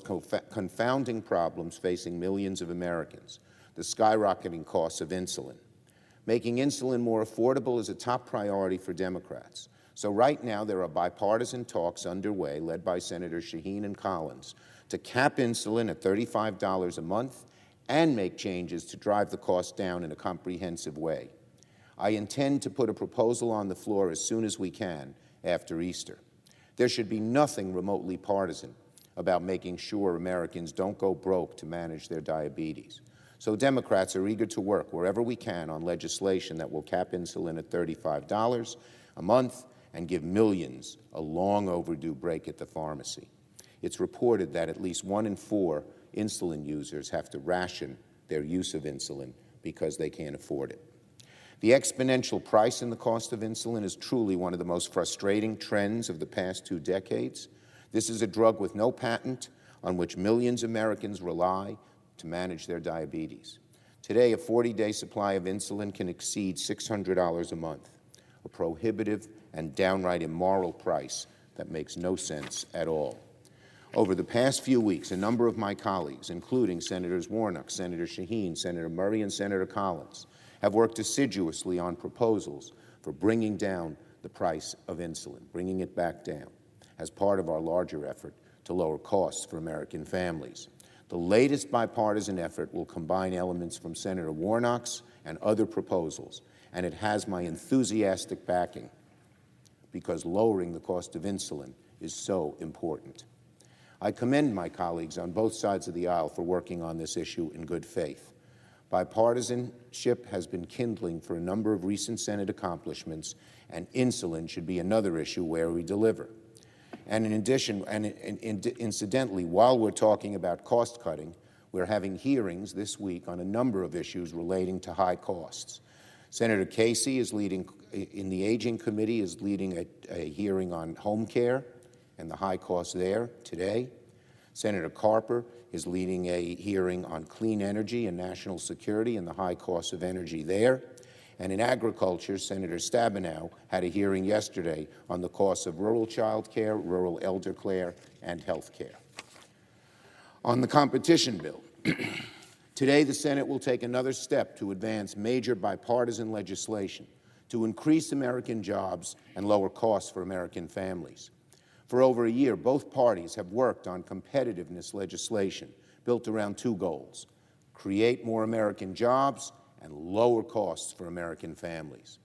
confounding problems facing millions of Americans, the skyrocketing costs of insulin. Making insulin more affordable is a top priority for Democrats. So right now there are bipartisan talks underway, led by Senators Shaheen and Collins, to cap insulin at $35 a month and make changes to drive the cost down in a comprehensive way. I intend to put a proposal on the floor as soon as we can after Easter. There should be nothing remotely partisan about making sure Americans don't go broke to manage their diabetes. So Democrats are eager to work wherever we can on legislation that will cap insulin at $35 a month and give millions a long overdue break at the pharmacy. It's reported that at least 1 in 4 insulin users have to ration their use of insulin because they can't afford it. The exponential price in the cost of insulin is truly one of the most frustrating trends of the past 2 decades. This is a drug with no patent on which millions of Americans rely to manage their diabetes. Today, a 40-day supply of insulin can exceed $600 a month, a prohibitive and downright immoral price that makes no sense at all. Over the past few weeks, a number of my colleagues, including Senators Warnock, Senator Shaheen, Senator Murray, and Senator Collins, have worked assiduously on proposals for bringing down the price of insulin, bringing it back down, as part of our larger effort to lower costs for American families. The latest bipartisan effort will combine elements from Senator Warnock's and other proposals, and it has my enthusiastic backing because lowering the cost of insulin is so important. I commend my colleagues on both sides of the aisle for working on this issue in good faith. Bipartisanship has been kindling for a number of recent Senate accomplishments, and insulin should be another issue where we deliver. And in addition, incidentally, while we're talking about cost cutting, we're having hearings this week on a number of issues relating to high costs. Senator Casey is leading, in the Aging Committee, is leading a hearing on home care and the high costs there today. Senator Carper is leading a hearing on clean energy and national security and the high costs of energy there. And in agriculture, Senator Stabenow had a hearing yesterday on the costs of rural child care, rural elder care, and health care. On the competition bill, today the Senate will take another step to advance major bipartisan legislation to increase American jobs and lower costs for American families. For over a year, both parties have worked on competitiveness legislation built around 2 goals: create more American jobs and lower costs for American families.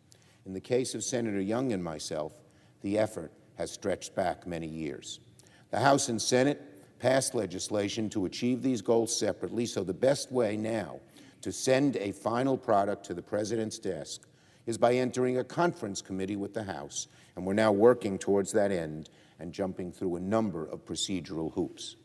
In the case of Senator Young and myself, the effort has stretched back many years. The House and Senate passed legislation to achieve these goals separately, so the best way now to send a final product to the President's desk is by entering a conference committee with the House, and we're now working towards that end and jumping through a number of procedural hoops.